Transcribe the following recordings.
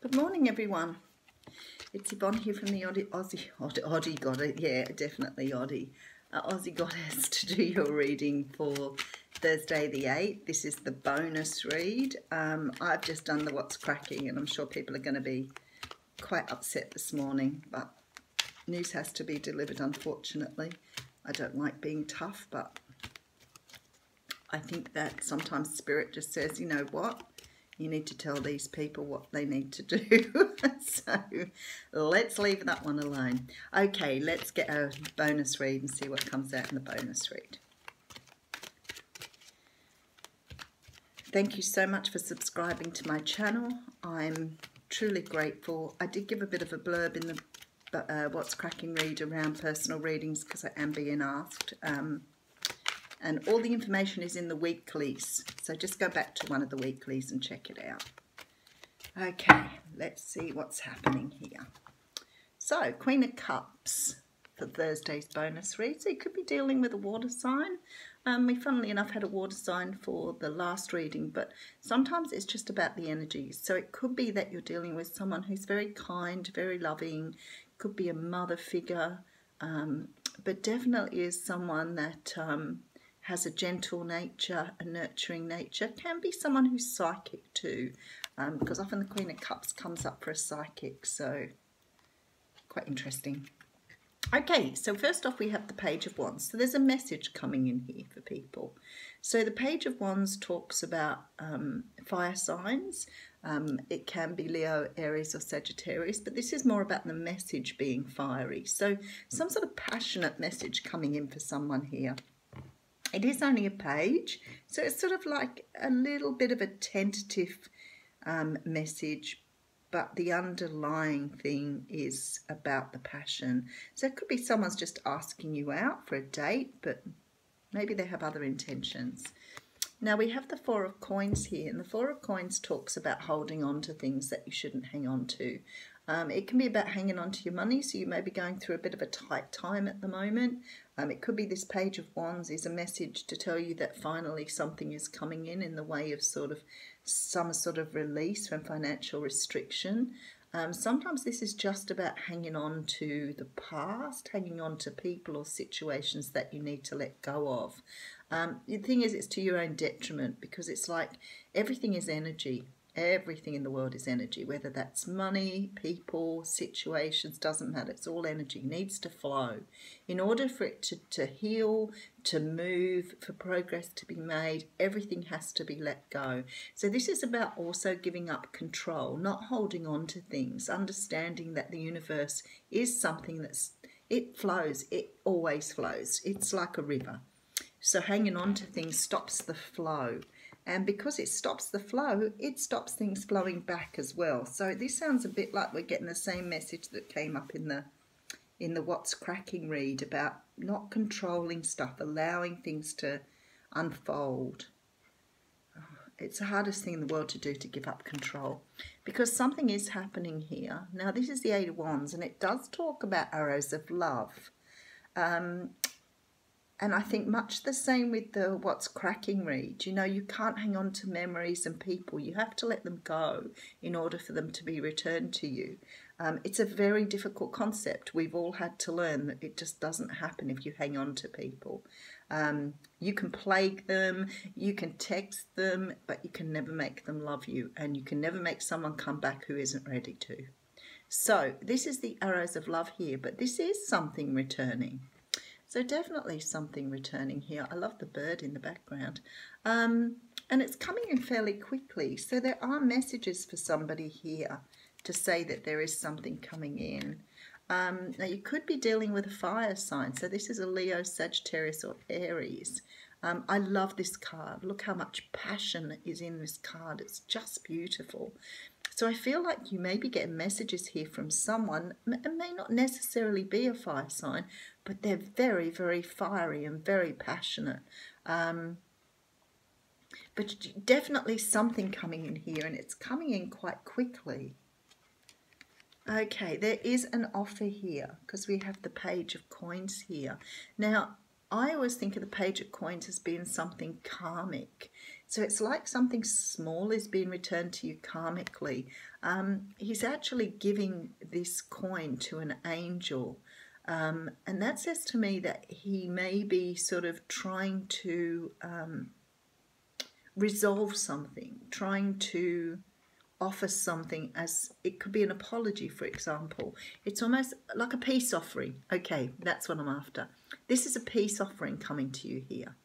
Good morning, everyone. It's Yvonne here from the Aussie Goddess. Yeah, definitely Aussie Goddess to do your reading for Thursday the 8th. This is the bonus read. I've just done the What's Cracking, and I'm sure people are going to be quite upset this morning, but news has to be delivered, unfortunately. I don't like being tough, but I think that sometimes Spirit just says, you know what? You need to tell these people what they need to do. So let's leave that one alone. Okay, let's get a bonus read and see what comes out in the bonus read. Thank you so much for subscribing to my channel. I'm truly grateful. I did give a bit of a blurb in the What's Cracking read around personal readings because I am being asked. And all the information is in the weeklies. So just go back to one of the weeklies and check it out. Okay, let's see what's happening here. So, Queen of Cups for Thursday's bonus read. So you could be dealing with a water sign. We funnily enough had a water sign for the last reading, but sometimes it's just about the energies. So it could be that you're dealing with someone who's very kind, very loving. Could be a mother figure, but definitely is someone that has a gentle nature, a nurturing nature. Can be someone who's psychic too, because often the Queen of Cups comes up for a psychic, so quite interesting. Okay, so first off we have the Page of Wands. So there's a message coming in here for people. So the Page of Wands talks about fire signs. It can be Leo, Aries or Sagittarius, but this is more about the message being fiery. So some sort of passionate message coming in for someone here. It is only a page, so it's sort of like a little bit of a tentative message, but the underlying thing is about the passion. So it could be someone's just asking you out for a date, but maybe they have other intentions. Now we have the Four of Coins here, and the Four of Coins talks about holding on to things that you shouldn't hang on to. It can be about hanging on to your money, so you may be going through a bit of a tight time at the moment. It could be this Page of Wands is a message to tell you that finally something is coming in the way of some sort of release from financial restriction. Sometimes this is just about hanging on to the past, hanging on to people or situations that you need to let go of. The thing is, it's to your own detriment, because it's like everything is energy. Everything in the world is energy, whether that's money, people, situations, doesn't matter. It's all energy, needs to flow. In order for it to heal, to move, for progress to be made, everything has to be let go. So this is about also giving up control, not holding on to things, understanding that the universe is something it flows, it always flows. It's like a river. So hanging on to things stops the flow. And because it stops the flow, it stops things flowing back as well. So this sounds a bit like we're getting the same message that came up in the What's Cracking read about not controlling stuff, allowing things to unfold. It's the hardest thing in the world to do, to give up control, because something is happening here. Now this is the Eight of Wands, and it does talk about arrows of love. And I think much the same with the What's Cracking read. You know, you can't hang on to memories and people. You have to let them go in order for them to be returned to you. It's a very difficult concept. We've all had to learn that it just doesn't happen if you hang on to people. You can plague them, you can text them, but you can never make them love you. And you can never make someone come back who isn't ready to. So this is the arrows of love here, but this is something returning. So definitely something returning here. I love the bird in the background. And it's coming in fairly quickly. So there are messages for somebody here to say that there is something coming in. Now you could be dealing with a fire sign. So this is a Leo, Sagittarius or Aries. I love this card. Look how much passion is in this card. It's just beautiful. So I feel like you may be getting messages here from someone. It may not necessarily be a fire sign, but they're very, very fiery and very passionate. But definitely something coming in here, and it's coming in quite quickly. Okay, there is an offer here because we have the Page of Coins here. Now, I always think of the Page of Coins as being something karmic. So it's like something small is being returned to you karmically. He's actually giving this coin to an angel. And that says to me that he may be sort of trying to resolve something, trying to offer something, as it could be an apology, for example. It's almost like a peace offering. Okay, that's what I'm after. This is a peace offering coming to you here.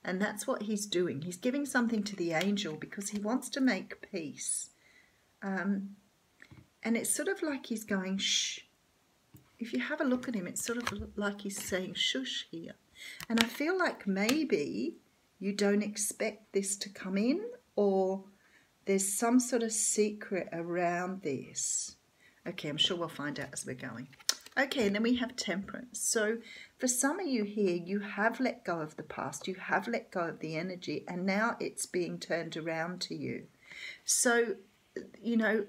And that's what he's doing. He's giving something to the angel because he wants to make peace. And it's sort of like he's going, shh. If you have a look at him, it's sort of like he's saying shush here. And I feel like maybe you don't expect this to come in, or there's some sort of secret around this. Okay, I'm sure we'll find out as we're going. Okay, and then we have Temperance. So for some of you here, you have let go of the past, you have let go of the energy, and now it's being turned around to you. So, you know,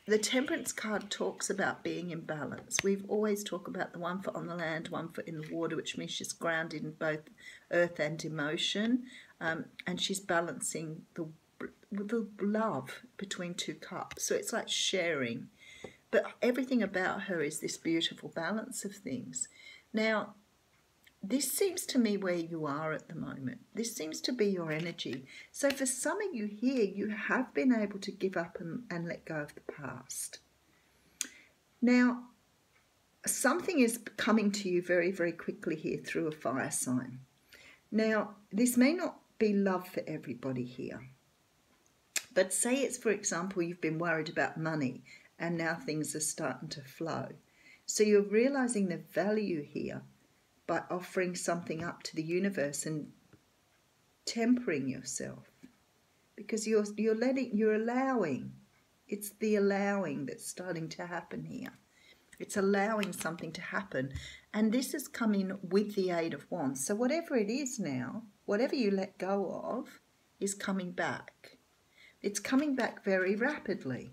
the Temperance card talks about being in balance. We've always talked about the 1 foot on the land, 1 foot in the water, which means she's grounded in both earth and emotion, and she's balancing the love between 2 cups. So it's like sharing. But everything about her is this beautiful balance of things. Now, this seems to me where you are at the moment. This seems to be your energy. So for some of you here, you have been able to give up and let go of the past. Now, something is coming to you very, very quickly here through a fire sign. Now, this may not be love for everybody here. But say it's, for example, you've been worried about money and now things are starting to flow. So you're realizing the value here by offering something up to the universe and tempering yourself, because you're allowing. It's the allowing that's starting to happen here. It's allowing something to happen, and this is coming with the 8 of Wands. So whatever it is now, whatever you let go of, is coming back. It's coming back very rapidly.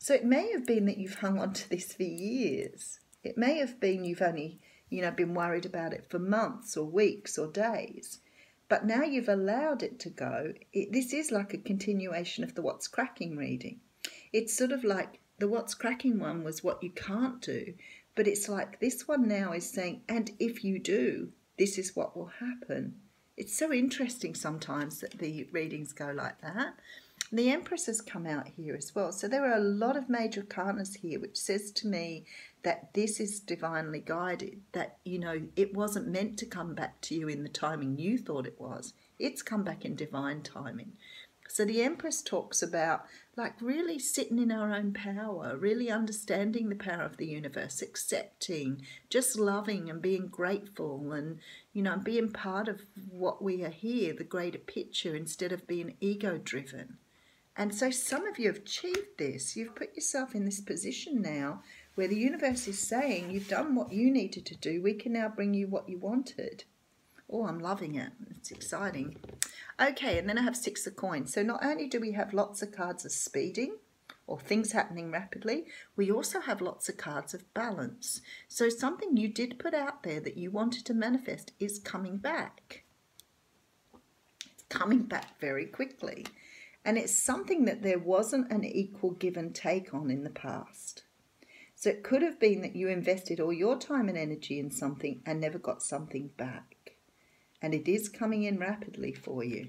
So it may have been that you've hung on to this for years. It may have been you've only, been worried about it for months or weeks or days. But now you've allowed it to go. This is like a continuation of the What's Cracking reading. It's sort of like the What's Cracking one was what you can't do. But it's like this one now is saying, and if you do, this is what will happen. It's so interesting sometimes that the readings go like that. The Empress has come out here as well. So there are a lot of major arcanas here, which says to me that this is divinely guided, that, it wasn't meant to come back to you in the timing you thought it was. It's come back in divine timing. So the Empress talks about like really sitting in our own power, really understanding the power of the universe, accepting, just loving and being grateful and, being part of what we are here, the greater picture, instead of being ego-driven. And so some of you have achieved this. You've put yourself in this position now where the universe is saying you've done what you needed to do. We can now bring you what you wanted. Oh, I'm loving it. It's exciting. Okay, and then I have 6 of coins. So not only do we have lots of cards of speeding or things happening rapidly, we also have lots of cards of balance. So something you did put out there that you wanted to manifest is coming back. It's coming back very quickly. And it's something that there wasn't an equal give and take on in the past. So it could have been that you invested all your time and energy in something and never got something back. And it is coming in rapidly for you.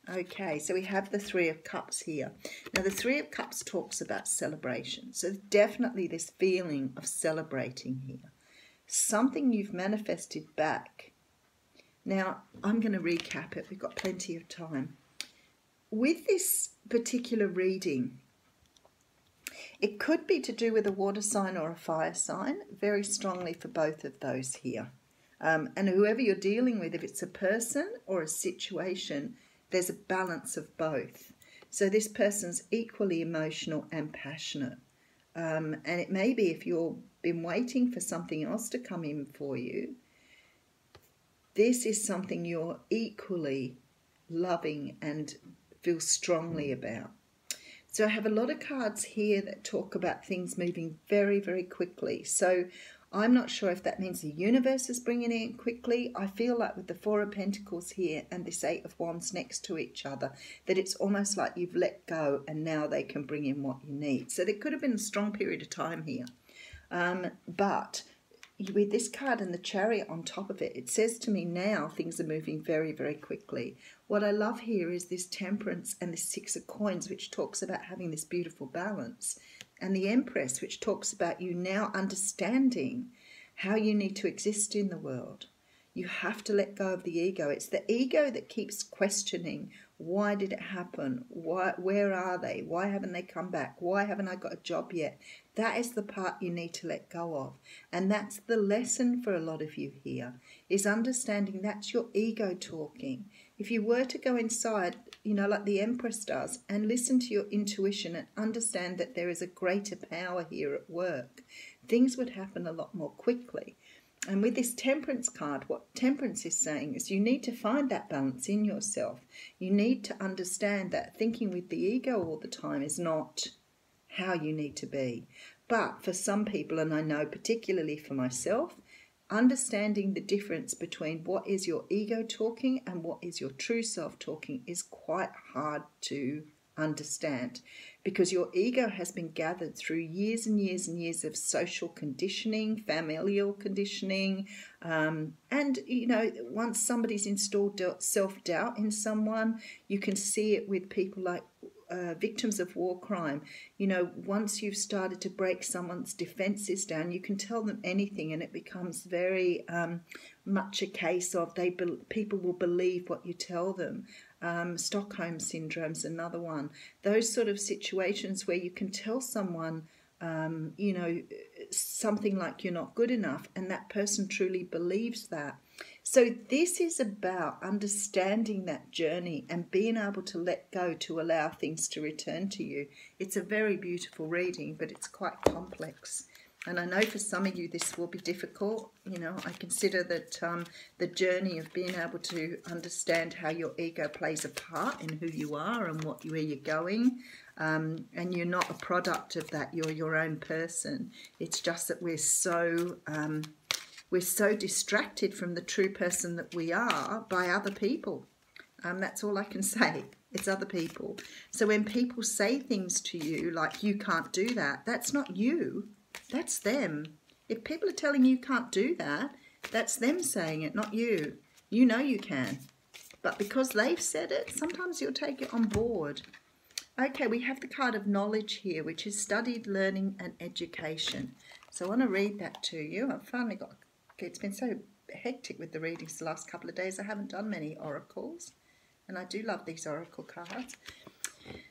Okay, so we have the 3 of Cups here. Now the 3 of Cups talks about celebration. So definitely this feeling of celebrating here. Something you've manifested back. Now I'm going to recap it. We've got plenty of time. With this particular reading, it could be to do with a water sign or a fire sign, very strongly for both of those here. And whoever you're dealing with, if it's a person or a situation, there's a balance of both. So this person's equally emotional and passionate. And it may be if you've been waiting for something else to come in for you, this is something you're equally loving and feel strongly about. So I have a lot of cards here that talk about things moving very, very quickly. So I'm not sure if that means the universe is bringing it in quickly. I feel like with the Four of Pentacles here and this Eight of Wands next to each other, that it's almost like you've let go and now they can bring in what you need. So there could have been a strong period of time here. But with this card and the Chariot on top of it, it says to me now things are moving very, very quickly. What I love here is this Temperance and the Six of Coins, which talks about having this beautiful balance. And the Empress, which talks about you now understanding how you need to exist in the world. You have to let go of the ego. It's the ego that keeps questioning, why did it happen? Where are they? Why haven't they come back? Why haven't I got a job yet? That is the part you need to let go of. And that's the lesson for a lot of you here, is understanding that's your ego talking. If you were to go inside, you know, like the Empress does, and listen to your intuition and understand that there is a greater power here at work, things would happen a lot more quickly. And with this Temperance card, what Temperance is saying is you need to find that balance in yourself. You need to understand that thinking with the ego all the time is not how you need to be. But for some people, and I know particularly for myself, understanding the difference between what is your ego talking and what is your true self talking is quite hard to understand, because your ego has been gathered through years and years and years of social conditioning, familial conditioning, and you know, once somebody's installed self-doubt in someone, you can see it with people like victims of war crime. You know, once you've started to break someone's defenses down, you can tell them anything and it becomes very much a case of people will believe what you tell them. Stockholm Syndrome's another one. Those sort of situations where you can tell someone, you know, something like you're not good enough, and that person truly believes that. So this is about understanding that journey and being able to let go to allow things to return to you. It's a very beautiful reading, but it's quite complex. And I know for some of you this will be difficult. You know, I consider that the journey of being able to understand how your ego plays a part in who you are and where you're going. And you're not a product of that. You're your own person. It's just that we're so distracted from the true person that we are by other people. That's all I can say. It's other people. So when people say things to you like you can't do that, that's not you. That's them. If people are telling you can't do that, that's them saying it, not you. You know you can. But because they've said it, sometimes you'll take it on board. Okay, we have the card of knowledge here, which is studied learning and education. So I want to read that to you. I've finally got, it's been so hectic with the readings the last couple of days. I haven't done many oracles, and I do love these oracle cards.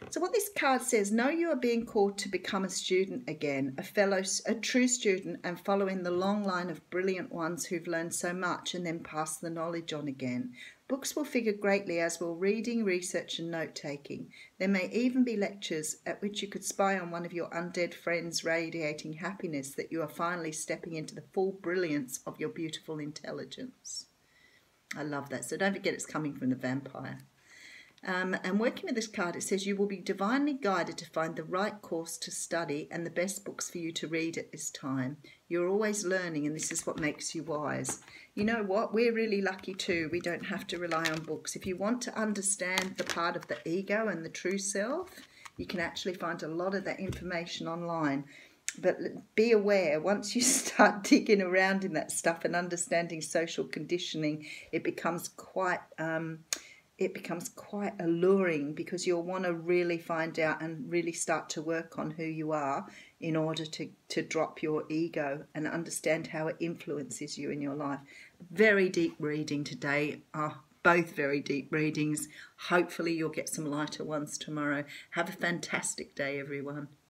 So what this card says, know you are being called to become a student again, a true student, and following the long line of brilliant ones who've learned so much and then pass the knowledge on again. Books will figure greatly, as will reading, research and note-taking. There may even be lectures at which you could spy on one of your undead friends radiating happiness that you are finally stepping into the full brilliance of your beautiful intelligence. I love that. So don't forget it's coming from the vampire. And working with this card, it says you will be divinely guided to find the right course to study and the best books for you to read at this time. You're always learning, and this is what makes you wise. You know what? We're really lucky too. We don't have to rely on books. If you want to understand the part of the ego and the true self, you can actually find a lot of that information online. But be aware, once you start digging around in that stuff and understanding social conditioning, it becomes quite alluring, because you'll want to really find out and really start to work on who you are in order to drop your ego and understand how it influences you in your life. Very deep reading today. Both very deep readings. Hopefully you'll get some lighter ones tomorrow. Have a fantastic day, everyone.